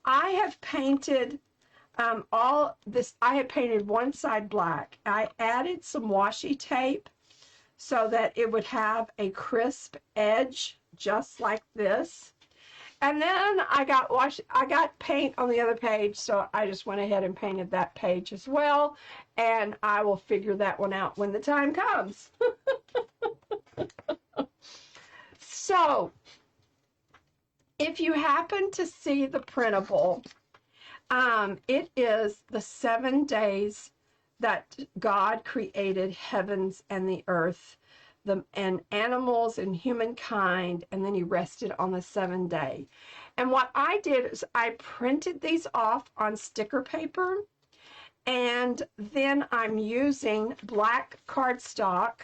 I have painted all this. I had painted one side black. I added some washi tape so that it would have a crisp edge, just like this. And then I got paint on the other page, so I just went ahead and painted that page as well, and I will figure that one out when the time comes. So, if you happen to see the printable, it is the 7 days that God created heavens and the earth, and animals and humankind, and then he rested on the 7th day. And what I did is I printed these off on sticker paper, and then I'm using black cardstock.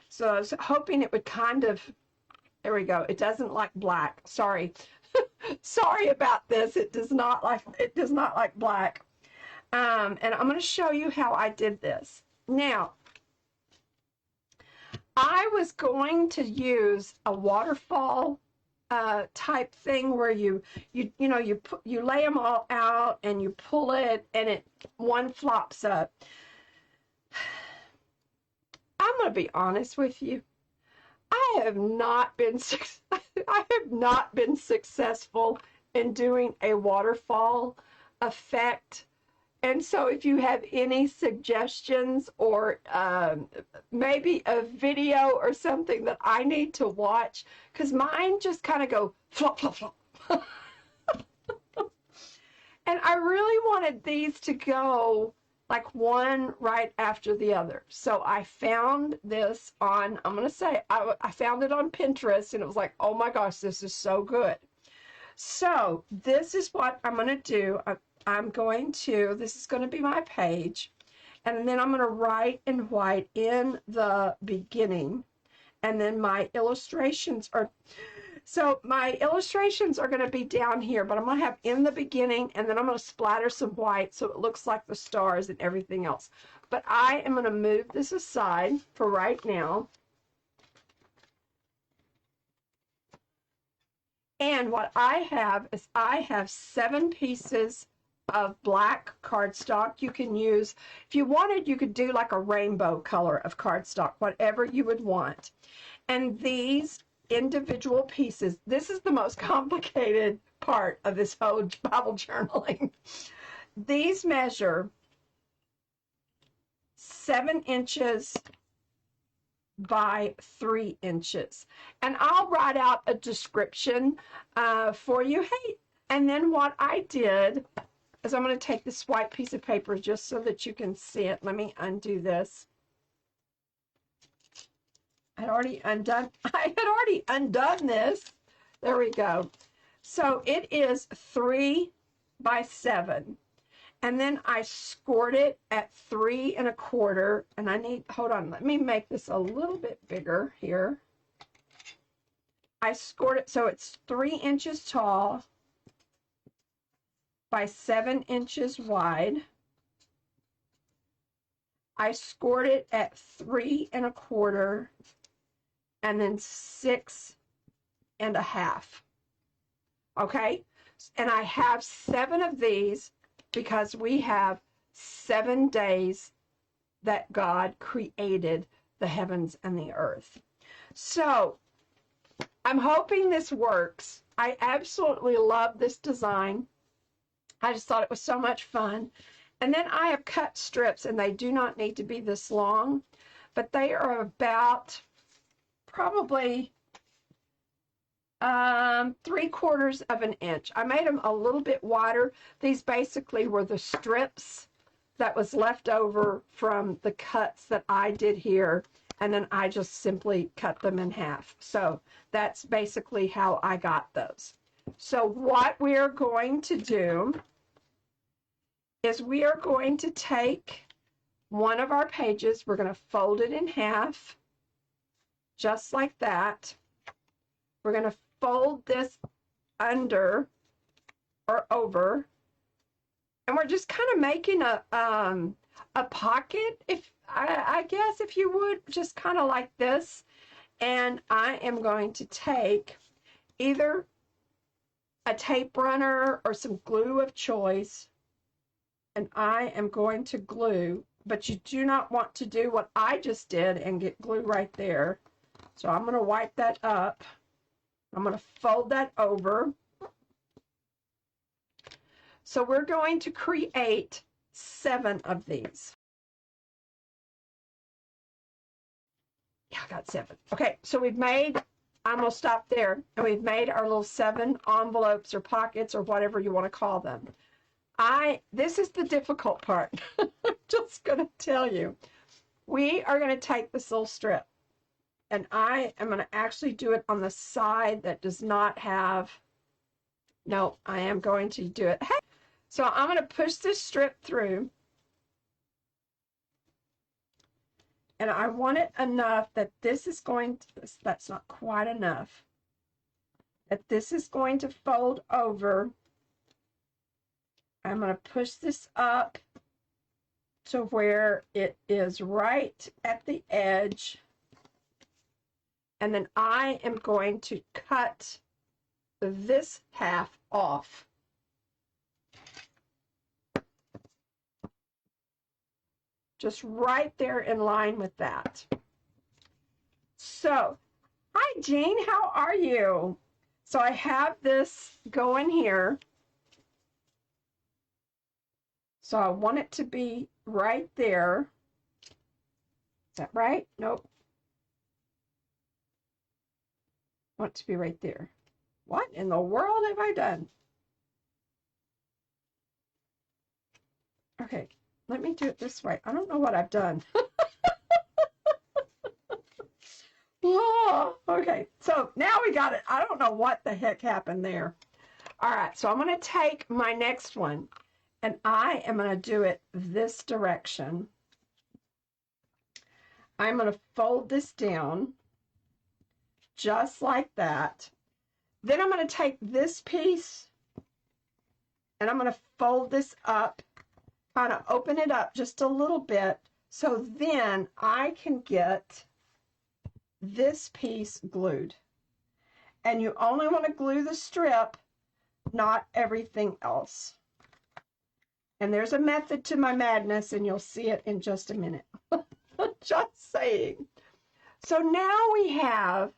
So I was hoping it would kind of, there we go. It doesn't like black. Sorry. Sorry about this. It does not like black. And I'm going to show you how I did this. Now, I was going to use a waterfall type thing where you lay them all out and you pull it and one flops up. I'm going to be honest with you. I have not been successful in doing a waterfall effect. And so if you have any suggestions or maybe a video or something that I need to watch, because mine just kind of go flop, flop, flop. And I really wanted these to go like one right after the other. So I found this on, I'm going to say, I found it on Pinterest, and it was like, oh my gosh, this is so good. So this is what I'm going to do. This is going to be my page, and then I'm going to write in white in the beginning, and then my illustrations are going to be down here, but I'm going to have in the beginning, and then I'm going to splatter some white so it looks like the stars and everything else. But I am going to move this aside for right now. And what I have is I have 7 pieces of black cardstock. You can use, if you wanted, you could do like a rainbow color of cardstock, whatever you would want. And these individual pieces, this is the most complicated part of this whole Bible journaling. These measure 7 inches by 3 inches. And I'll write out a description for you. Hey, and then what I did is I'm going to take this white piece of paper just so that you can see it. Let me undo this. I had already undone this. There we go. So it is 3 by 7. And then I scored it at 3 1/4. And I need, hold on, let me make this a little bit bigger here. I scored it so it's 3 inches tall by 7 inches wide. I scored it at 3 1/4 and then 6 1/2. Okay, and I have 7 of these because we have 7 days that God created the heavens and the earth. So I'm hoping this works. I absolutely love this design. I just thought it was so much fun. And then I have cut strips, and they do not need to be this long, but they are about probably 3/4 of an inch. I made them a little bit wider. These basically were the strips that was left over from the cuts that I did here, and then I just simply cut them in half. So that's basically how I got those. So what we are going to do is we are going to take one of our pages, we're going to fold it in half, just like that. We're going to fold this under or over, and we're just kind of making a pocket, if I guess, if you would, just kind of like this. And I am going to take either a tape runner or some glue of choice, and I am going to glue, but you do not want to do what I just did and get glue right there. So I'm going to wipe that up. I'm going to fold that over. So we're going to create 7 of these. Yeah, I got 7. Okay, so we've made, I'm going to stop there, and we've made our little 7 envelopes or pockets or whatever you want to call them. This is the difficult part. I'm just going to tell you. We are going to take this little strip, and I am going to actually do it on the side that does not have, no, I am going to do it. Hey, so I'm going to push this strip through, and I want it enough that this is going to, that's not quite enough, that this is going to fold over. I'm going to push this up to where it is right at the edge. And then I am going to cut this half off. Just right there in line with that. So, hi Jean, how are you? So I have this going here. So I want it to be right there. Is that right? Nope. I want it to be right there. What in the world have I done? Okay, let me do it this way. I don't know what I've done. Oh, okay, so now we got it. I don't know what the heck happened there. All right, so I'm going to take my next one, and I am going to do it this direction. I'm going to fold this down just like that. Then I'm going to take this piece, and I'm going to fold this up, kind of open it up just a little bit, so then I can get this piece glued. And you only want to glue the strip, not everything else. And there's a method to my madness, and you'll see it in just a minute. Just saying. So now we have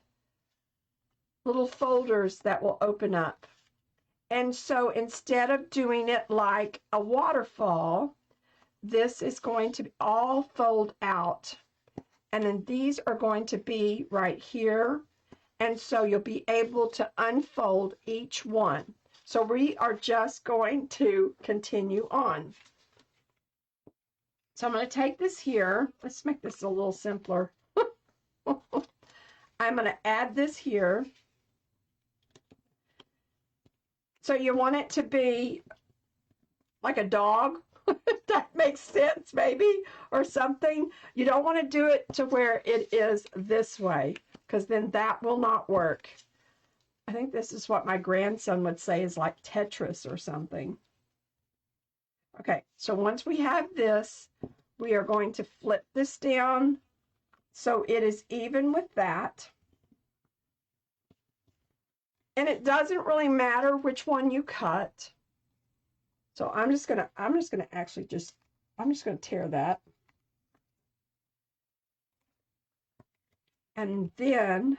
little folders that will open up. And so instead of doing it like a waterfall, this is going to all fold out. And then these are going to be right here. And so you'll be able to unfold each one. So we are just going to continue on. So I'm going to take this here. Let's make this a little simpler. I'm going to add this here. So you want it to be like a dog. That makes sense, maybe, or something. You don't want to do it to where it is this way, because then that will not work. I think this is what my grandson would say is like Tetris or something. Okay, so once we have this, we are going to flip this down so it is even with that. And it doesn't really matter which one you cut. So I'm just gonna tear that. And then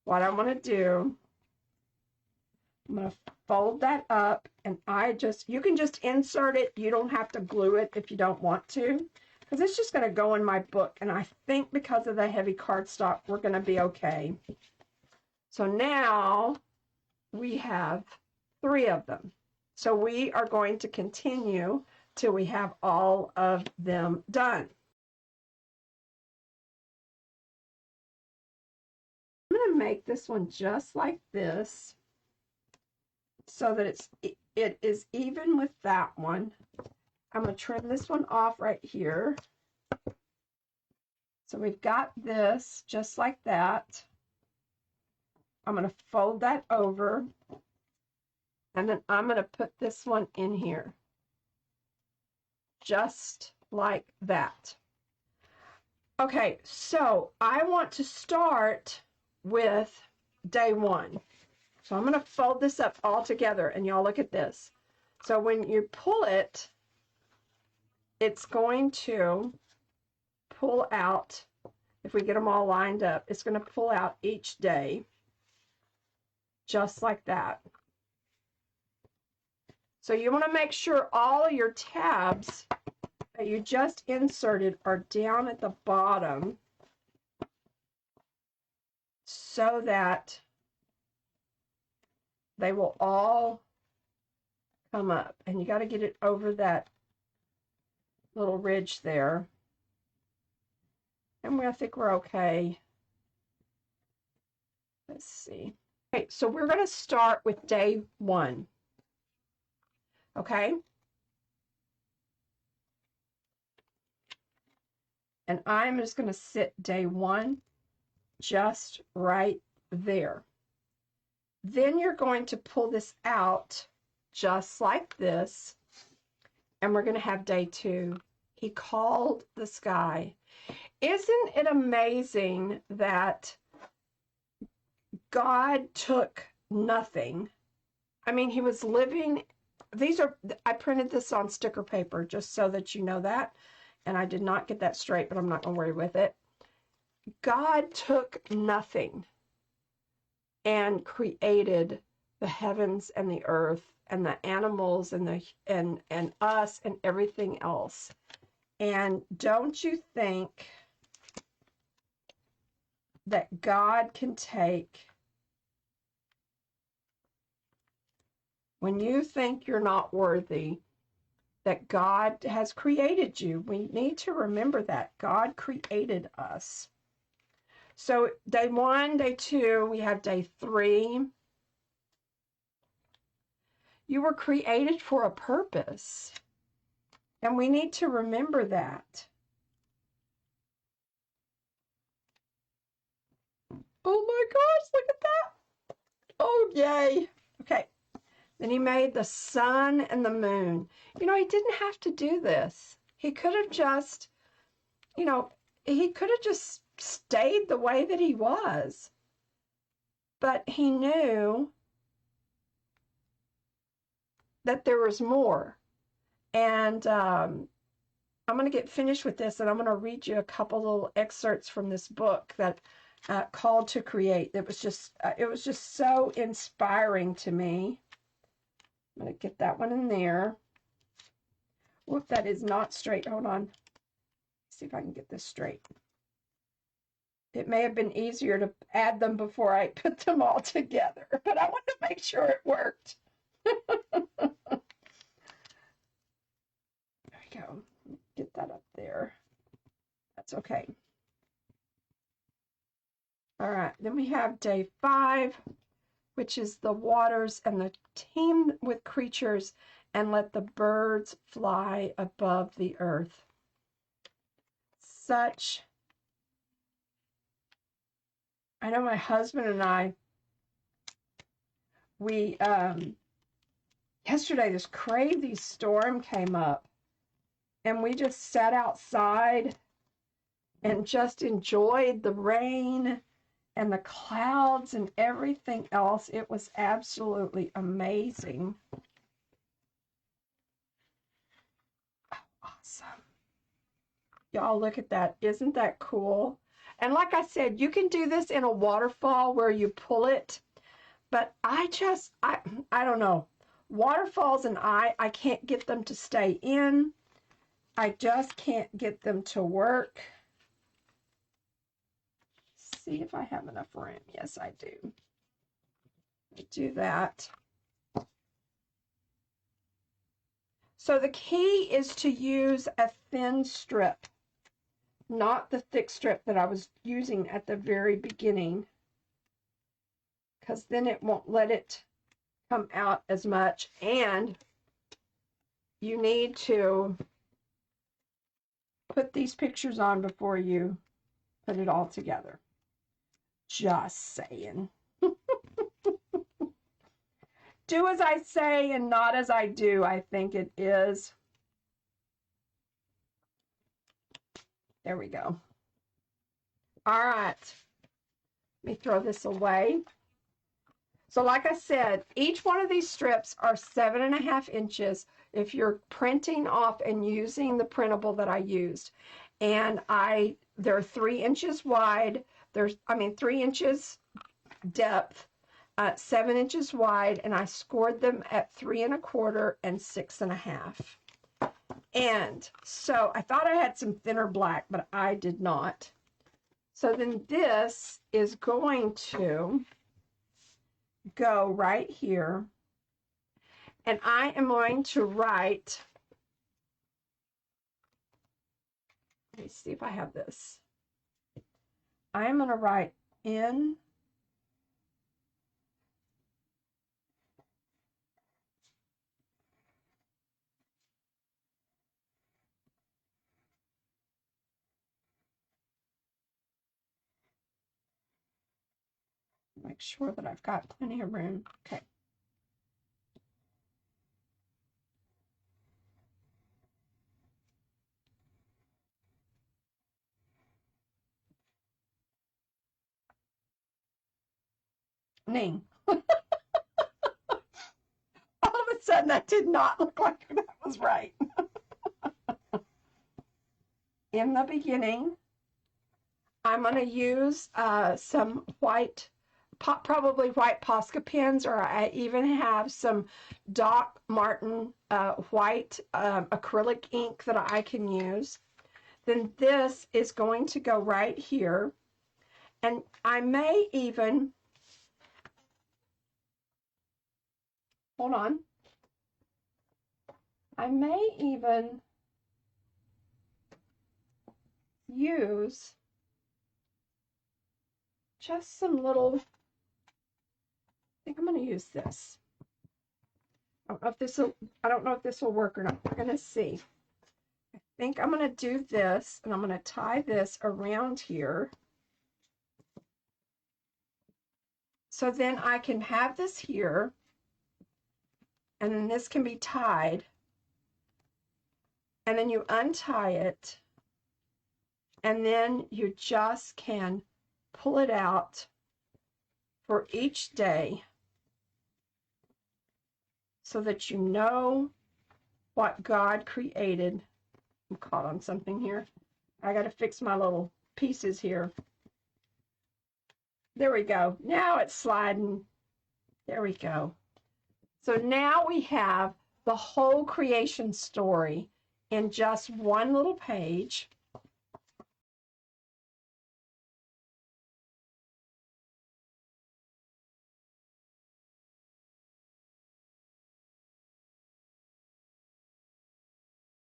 what I'm gonna do, I'm gonna fold that up, and you can just insert it. You don't have to glue it if you don't want to, because it's just gonna go in my book. And I think because of the heavy cardstock, we're gonna be okay. So now we have 3 of them. So we are going to continue till we have all of them done. I'm going to make this one just like this so that it is even with that one. I'm going to trim this one off right here. So we've got this just like that. I'm going to fold that over. And then I'm going to put this one in here. Just like that. Okay, so I want to start with day 1. So I'm going to fold this up all together, and y'all look at this. So when you pull it, it's going to pull out, if we get them all lined up, it's going to pull out each day, just like that. So you want to make sure all of your tabs that you just inserted are down at the bottom so that they will all come up. And you got to get it over that little ridge there. And I think we're okay. Let's see. Okay, so we're going to start with day 1. Okay? And I'm just going to sit day 1 just right there. Then you're going to pull this out just like this, and we're going to have day 2. He called the sky. Isn't it amazing that God took nothing? I mean, he was living, I printed this on sticker paper just so that you know that, and I did not get that straight, but I'm not going to worry with it. God took nothing and created the heavens and the earth and the animals and and us and everything else. And don't you think that God can take, when you think you're not worthy, that God has created you? We need to remember that God created us. So day 1, day 2, we have day 3. You were created for a purpose, and we need to remember that. Oh my gosh, look at that. Oh, yay. Okay. Then he made the sun and the moon. You know, he didn't have to do this. He could have just, you know, he could have just stayed the way that he was. But he knew that there was more. And I'm going to get finished with this, and I'm going to read you a couple little excerpts from this book that Called to Create. It was just so inspiring to me. I'm going to get that one in there. Whoop, that is not straight. Hold on. Let's see if I can get this straight. It may have been easier to add them before I put them all together, but I wanted to make sure it worked. There we go. Get that up there. That's okay. All right, then we have day 5, which is the waters and the teem with creatures, and let the birds fly above the earth. I know my husband and I, we, yesterday this crazy storm came up, and we just sat outside and just enjoyed the rain and the clouds and everything else. It was absolutely amazing. Oh, awesome. Y'all look at that. Isn't that cool? And like I said, you can do this in a waterfall where you pull it. But I don't know. Waterfalls and I can't get them to stay in. I just can't get them to work. See if I have enough room. Yes, I do. I do that. So the key is to use a thin strip, not the thick strip that I was using at the very beginning, because then it won't let it come out as much. And you need to put these pictures on before you put it all together. Just saying. Do as I say and not as I do, I think it is. There we go. All right. Let me throw this away. So like I said, each one of these strips are 7.5 inches if you're printing off and using the printable that I used. And they're 3 inches wide. 3 inches depth, 7 inches wide, and I scored them at 3 1/4 and 6.5. And so I thought I had some thinner black, but I did not. So then this is going to go right here, and I am going to write, let me see if I have this. I am going to write in make sure that I've got plenty of room. Okay. Ning. All of a sudden, that did not look like that was right. In the beginning, I'm going to use some white, probably white Posca pens, or I even have some Doc Martin white acrylic ink that I can use. Then this is going to go right here. And I may even, hold on, I may even use just some little, I think I'm going to use this. I don't know if this will work or not. We're going to see. I think I'm going to do this, and I'm going to tie this around here. So then I can have this here, and then this can be tied, and then you untie it, and then you just can pull it out for each day so that you know what God created. I'm caught on something here. I got to fix my little pieces here. There we go. Now it's sliding. There we go. So now we have the whole creation story in just one little page.